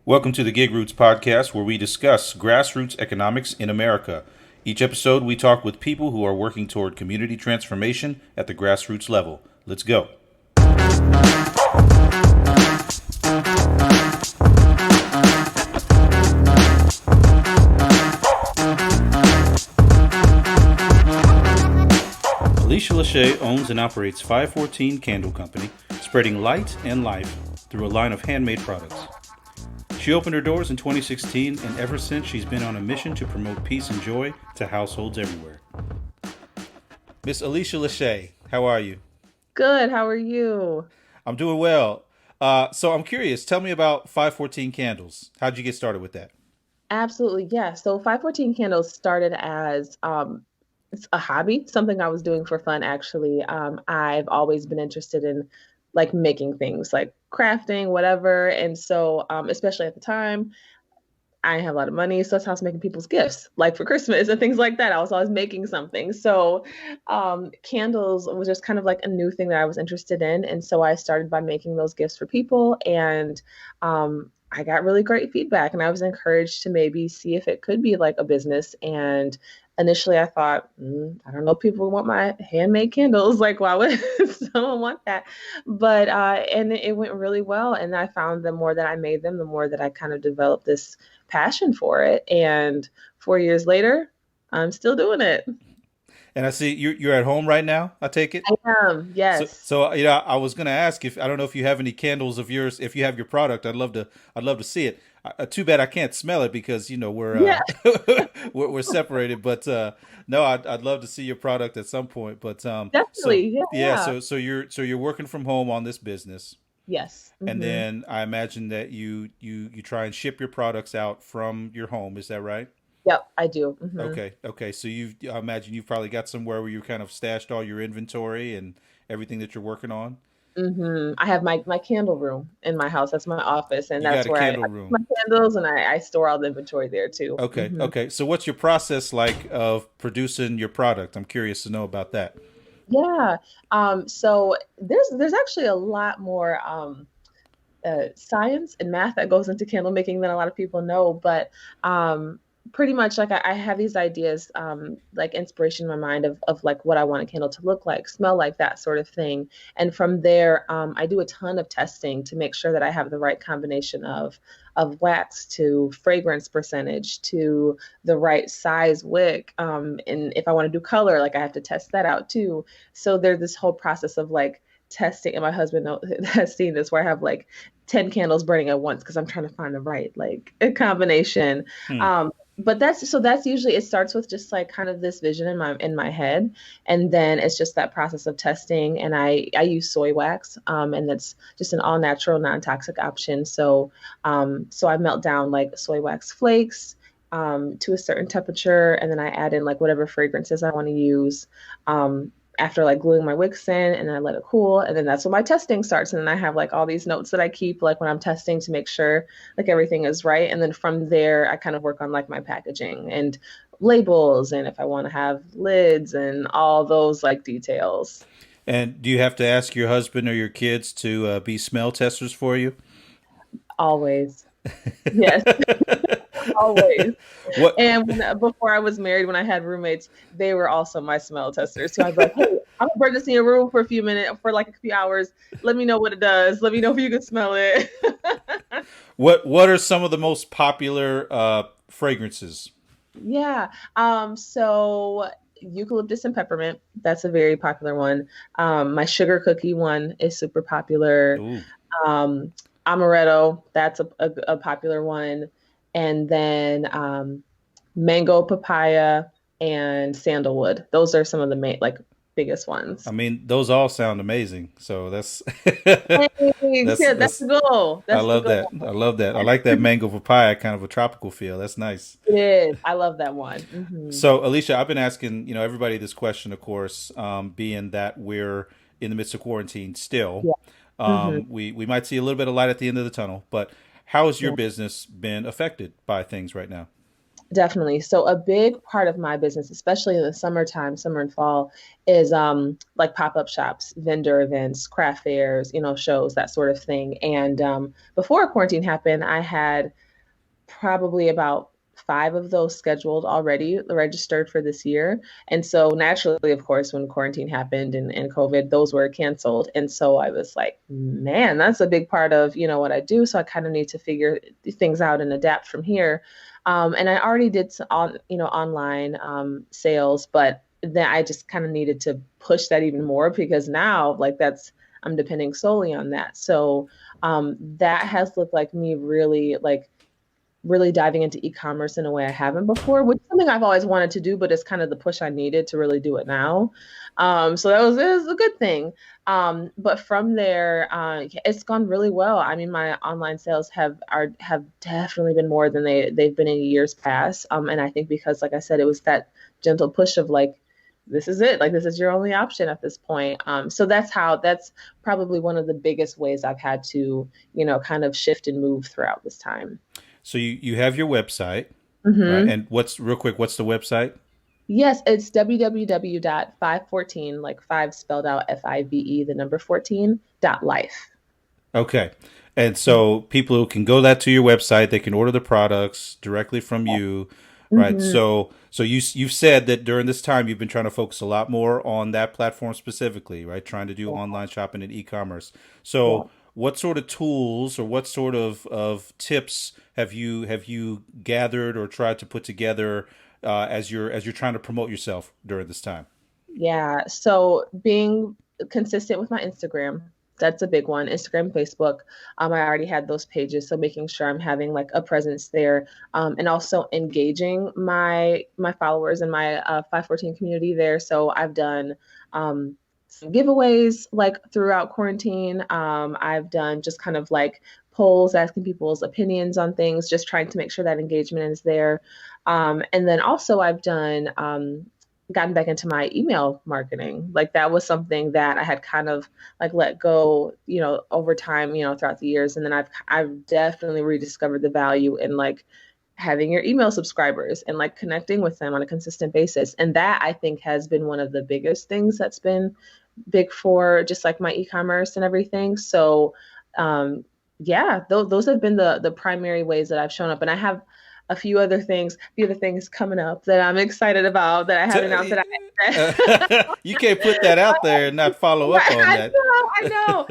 Welcome to the GigRoots podcast, where we discuss grassroots economics in America. Each episode, we talk with people who are working toward community transformation at the grassroots level. Let's go. Alisha Lauchie owns and operates 514 Candle Company, spreading light and life through a line of handmade products. She opened her doors in 2016, and ever since she's been on a mission to promote peace and joy to households everywhere. Miss Alisha Lauchie, how are you? Good. How are you? I'm doing well. So I'm curious, tell me about 514 Candles. How'd you get started with that? Absolutely. Yeah. So 514 Candles started as it's a hobby, something I was doing for fun, actually. I've always been interested in like making things like crafting, whatever. And so, especially at the time, I didn't have a lot of money. So that's how I was making people's gifts, like for Christmas and things like that. I was always making something. So candles was just kind of like a new thing that I was interested in. And so I started by making those gifts for people. And I got really great feedback. And I was encouraged to maybe see if it could be like a business. And initially I thought, I don't know if people want my handmade candles. Like, why would someone want that? But, and it went really well. And I found the more that I made them, the more that I kind of developed this passion for it. And 4 years later, I'm still doing it. And I see you're at home right now, I take it? I am, yes. I was going to ask if I don't know if you have any candles of yours. If you have your product, I'd love to see it. Too bad I can't smell it because we're Yeah, we're separated. But no, I'd love to see your product at some point. But so definitely. Yeah, yeah, yeah. so you're working from home on this business, Yes. and then I imagine that you try and ship your products out from your home. Is that right? Yep, I do. Okay. So I imagine you've probably got somewhere where you kind of stashed all your inventory and everything that you're working on. I have my candle room in my house. That's my office, and You got that's a where I candle keep my room. candles, and I store all the inventory there too. Okay. So what's your process like of producing your product? I'm curious to know about that. Yeah. So there's actually a lot more science and math that goes into candle making than a lot of people know, but pretty much like I have these ideas, like inspiration in my mind of like what I want a candle to look like, smell like, that sort of thing. And from there, I do a ton of testing to make sure that I have the right combination of wax to fragrance percentage to the right size wick. And if I want to do color, like I have to test that out too. So there's this whole process of like testing, and my husband has seen this where I have like 10 candles burning at once because I'm trying to find the right like a combination. Hmm. But that's usually, it starts with just like kind of this vision in my head, and then it's just that process of testing. And I use soy wax, and that's just an all natural, non-toxic option. So I melt down like soy wax flakes to a certain temperature, and then I add in like whatever fragrances I want to use. After like gluing my wicks in, and then I let it cool, and then that's when my testing starts. And then I have like all these notes that I keep like when I'm testing to make sure like everything is right. And then from there I kind of work on like my packaging and labels, and if I want to have lids and all those like details. And do you have to ask your husband or your kids to be smell testers for you? Always. Yes. Always. What? And before I was married, when I had roommates, they were also my smell testers. So I'd be like, hey, I'm gonna burn this in your room for a few minutes, for like a few hours. Let me know what it does. Let me know if you can smell it. What are some of the most popular fragrances? Yeah. So eucalyptus and peppermint, that's a very popular one. My sugar cookie one is super popular. Ooh. Um, Amaretto, that's a popular one. And then mango, papaya, and sandalwood. Those are some of the main, like, biggest I ones. mean, those all sound amazing. So that's Thanks. that's Yeah, that's that's the goal. I That's the love that. goal. I love that. I like that mango papaya kind of a tropical feel. That's nice. It is. I love that one. So, Alicia, I've been asking, everybody this question, of course, being that we're in the midst of quarantine still. Yeah. hmm We might see a little bit of light at the end of the tunnel, but how has your Yeah. business been affected by things right now? Definitely. So a big part of my business, especially in the summertime, summer and fall, is like pop-up shops, vendor events, craft fairs, shows, that sort of thing. And before quarantine happened, I had probably about five of those scheduled already, registered for this year. And so naturally, of course, when quarantine happened and COVID, those were canceled. And so I was like, man, that's a big part of, what I do. So I kind of need to figure things out and adapt from here. And I already did online sales, but then I just kind of needed to push that even more because now like I'm depending solely on that. So that has looked like me really diving into e-commerce in a way I haven't before, which is something I've always wanted to do, but it's kind of the push I needed to really do it now. So it was a good thing. But from there, it's gone really well. I mean, my online sales have definitely been more than they've been in years past. And I think because, like I said, it was that gentle push of like, this is it. Like this is your only option at this point. So that's probably one of the biggest ways I've had to, kind of shift and move throughout this time. So you have your website, right? Hmm. And what's real quick, what's the website? Yes, it's www.514, like five spelled out FIVE, the number 14, dot life. Okay. And so people who can go that to your website, they can order the products directly from you, right? Mm-hmm. So you've said that during this time you've been trying to focus a lot more on that platform specifically, right? Trying to do Yeah, online shopping and e-commerce. yeah. So what sort of tools or what sort of tips have you gathered or tried to put together as you're trying to promote yourself during this time? Yeah. So being consistent with my Instagram, that's a big one. Instagram, Facebook. I already had those pages, so making sure I'm having like a presence there, and also engaging my followers and my 514 community there. So I've done some giveaways like throughout quarantine. I've done just kind of like polls asking people's opinions on things, just trying to make sure that engagement is there. And then also I've done gotten back into my email marketing. Like that was something that I had kind of like let go, over time, throughout the years. And then I've definitely rediscovered the value in like having your email subscribers and like connecting with them on a consistent basis. And that I think has been one of the biggest things that's been big for just like my e-commerce and everything. So yeah, those have been the primary ways that I've shown up. And I have a few other things coming up that I'm excited about that I haven't announced that You can't put that out there and not follow up on I that. know, I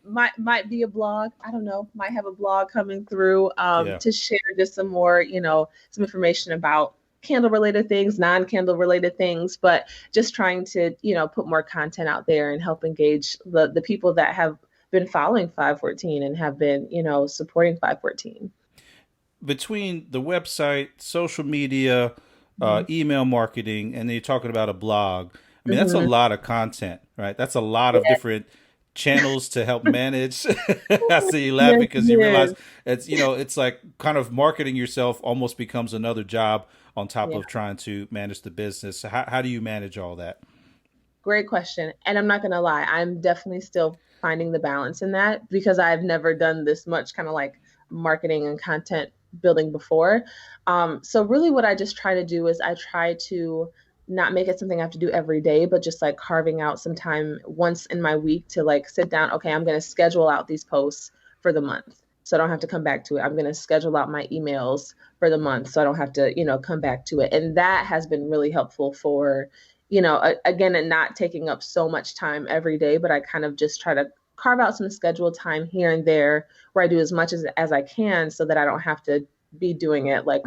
know. Might be a blog. I don't know. Might have a blog coming through Yeah. to share just some more, some information about candle related things, non-candle related things, but just trying to, put more content out there and help engage the people that have been following 514 and have been, supporting 514. Between the website, social media, Hmm. email marketing, and then you're talking about a blog. I mean, that's a Hmm. lot of content, right? That's a lot of Yeah. different channels to help manage. I see you laugh Yes, because you realize yes. it's like kind of marketing yourself almost becomes another job on top Yeah. of trying to manage the business. So how do you manage all that? Great question. And I'm not going to lie, I'm definitely still finding the balance in that because I've never done this much kind of like marketing and content building before. So, really, what I just try to do is I try to not make it something I have to do every day, but just like carving out some time once in my week to like sit down. Okay, I'm going to schedule out these posts for the month. So I don't have to come back to it. I'm going to schedule out my emails for the month so I don't have to, come back to it. And that has been really helpful for again, and not taking up so much time every day, but I kind of just try to carve out some scheduled time here and there where I do as much as I can so that I don't have to be doing it like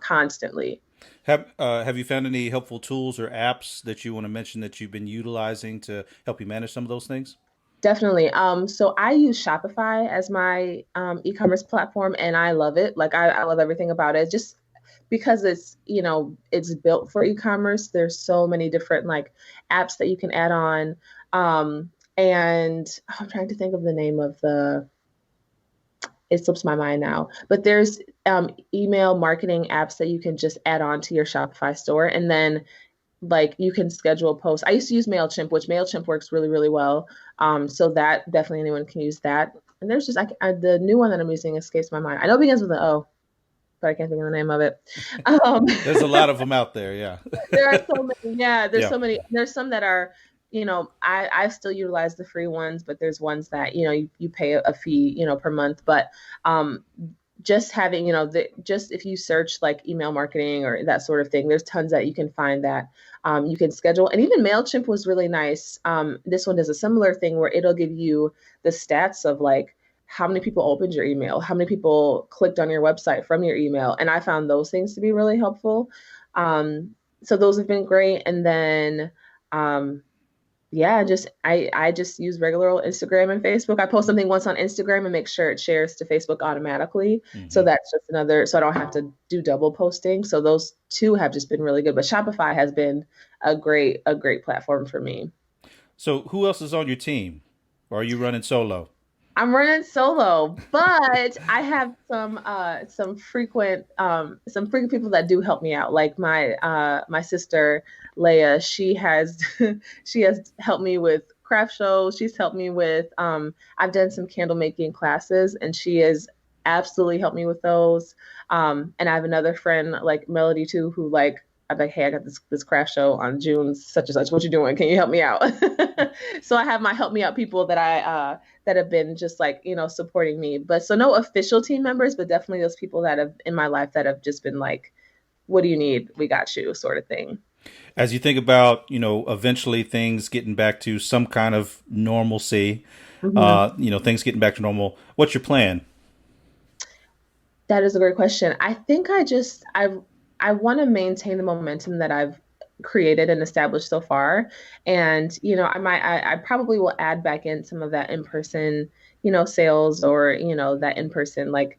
constantly. Have you found any helpful tools or apps that you want to mention that you've been utilizing to help you manage some of those things? Definitely. So I use Shopify as my e-commerce platform and I love it. Like I love everything about it. Just because it's built for e-commerce. There's so many different like apps that you can add on. And I'm trying to think of the name of it slips my mind now, but there's email marketing apps that you can just add on to your Shopify store. And then like you can schedule posts. I used to use MailChimp, which MailChimp works really, really well. So that definitely anyone can use that. And there's just the new one that I'm using escapes my mind. I know it begins with an O. but I can't think of the name of it. Um, There's a lot of them out there. Yeah. there are so many. Yeah, there's Yeah. so many. There's some that are, I still utilize the free ones, but there's ones that, you pay a fee, per month. But um, just having, just if you search like email marketing or that sort of thing, there's tons that you can find that you can schedule. And even MailChimp was really nice. This one does a similar thing where it'll give you the stats of like how many people opened your email, how many people clicked on your website from your email. And I found those things to be really helpful. Um, so those have been great. And then, um, yeah, I just use regular old Instagram and Facebook. I post something once on Instagram and make sure it shares to Facebook automatically. So Hmm. that's just another, so I don't have to do double posting. So those two have just been really good. But Shopify has been a great platform for me. So who else is on your team? Or are you running solo? I'm running solo, but I have some frequent people that do help me out. Like my sister Leah, she has helped me with craft shows. She's helped me with I've done some candle making classes, and she has absolutely helped me with those. And I have another friend like Melody too, who like I'm like, hey, I got this craft show on June such and such. What you doing? Can you help me out? So I have my help me out people that have been just like, supporting me. But so no official team members, but definitely those people that have in my life that have just been like, what do you need? We got you, sort of thing. As you think about, eventually things getting back to some kind of normalcy, Hmm. things getting back to normal, what's your plan? That is a great question. I think I want to maintain the momentum that I've created and established so far. And, I probably will add back in some of that in person, sales or, that in person like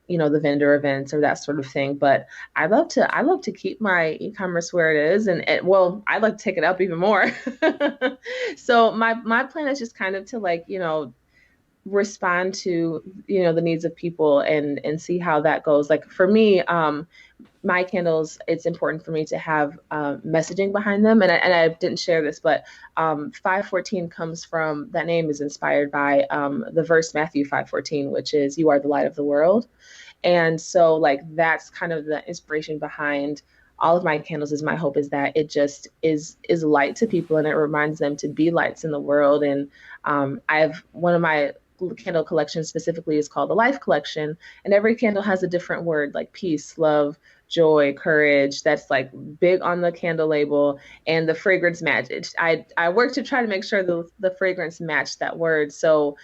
the vendor events or that sort of thing. But I love to keep my e-commerce where it is, and well, I'd like to take it up even more. So my plan is just kind of to like respond to the needs of people and see how that goes. Like for me, my candles, it's important for me to have messaging behind them. And I didn't share this, but 514 comes from, that name is inspired by the verse Matthew 5:14, which is, "You are the light of the world." And so like that's kind of the inspiration behind all of my candles. Is my hope is that it just is light to people, and it reminds them to be lights in the world. And I've one of my candle collections specifically is called the Life Collection, and every candle has a different word like peace, love, joy, courage. That's like big on the candle label, and the fragrance match. I work to try to make sure the fragrance matched that word. So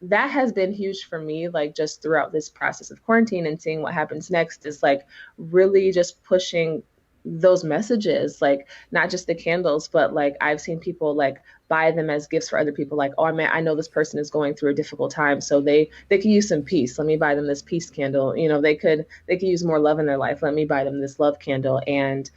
that has been huge for me, like just throughout this process of quarantine and seeing what happens next is like really just pushing those messages, like not just the candles, but like I've seen people like buy them as gifts for other people. Like, oh, I know this person is going through a difficult time, so they could use some peace. Let me buy them this peace candle. They could use more love in their life. Let me buy them this love candle. And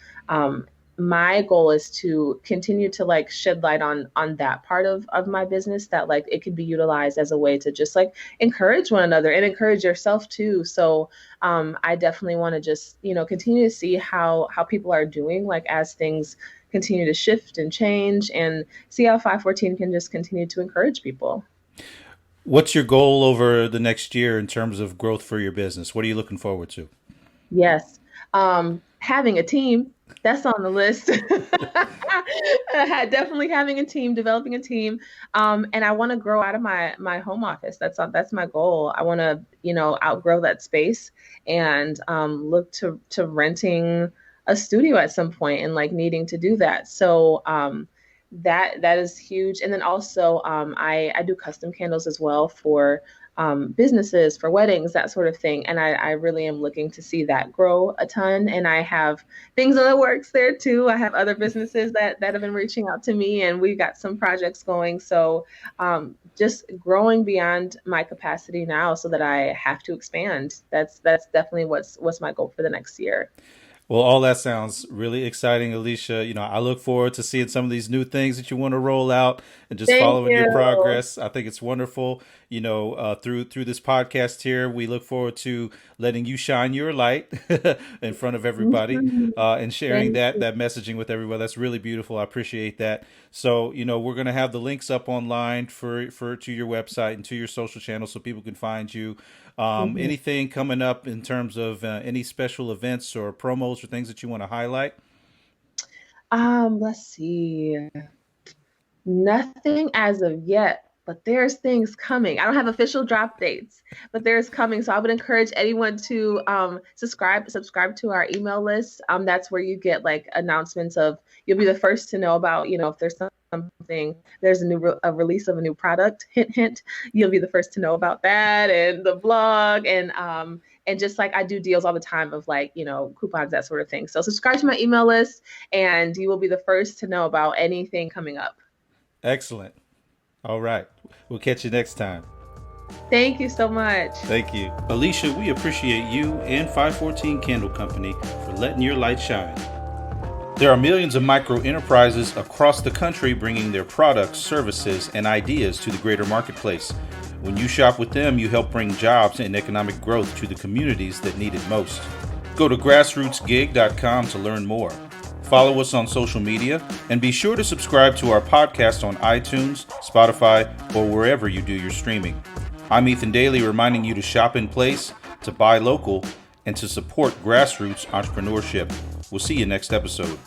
my goal is to continue to like shed light on that part of my business, that like it could be utilized as a way to just like encourage one another and encourage yourself too. So I definitely want to just continue to see how people are doing, like as things continue to shift and change, and see how 514 can just continue to encourage people. What's your goal over the next year in terms of growth for your business? What are you looking forward to? Yes. Having a team, that's on the list. Definitely having a team, developing a team. And I want to grow out of my home office. That's my goal. I want to, outgrow that space and look to renting a studio at some point and like needing to do that. So that is huge. And then also I do custom candles as well for businesses, for weddings, that sort of thing. And I really am looking to see that grow a ton. And I have things in the works there too. I have other businesses that have been reaching out to me, and we got some projects going. So just growing beyond my capacity now, so that I have to expand. That's definitely what's my goal for the next year. Well, all that sounds really exciting, Alicia. I look forward to seeing some of these new things that you want to roll out and just Thank following your you. progress. I think it's wonderful. through this podcast here. We look forward to letting you shine your light in front of everybody, Mhm. and sharing Thank that you. messaging with everybody. That's really beautiful. I appreciate that. So, we're gonna have the links up online for to your website and to your social channels so people can find you. Mhm. Anything coming up in terms of any special events or promos or things that you want to highlight? Let's see. Nothing as of yet, but there's things coming. I don't have official drop dates, but there's coming. So I would encourage anyone to subscribe to our email list. That's where you get like announcements of you'll be the first to know about, if there's something, there's a release of a new product, hint hint, you'll be the first to know about that and the blog and just like I do deals all the time of like, coupons, that sort of thing. So subscribe to my email list and you will be the first to know about anything coming up. Excellent. All right. We'll catch you next time. Thank you so much. Thank you. Alisha, we appreciate you and 514 Candle Company for letting your light shine. There are millions of micro enterprises across the country bringing their products, services, and ideas to the greater marketplace. When you shop with them, you help bring jobs and economic growth to the communities that need it most. Go to grassrootsgig.com to learn more. Follow us on social media and be sure to subscribe to our podcast on iTunes, Spotify, or wherever you do your streaming. I'm Ethan Daly reminding you to shop in place, to buy local, and to support grassroots entrepreneurship. We'll see you next episode.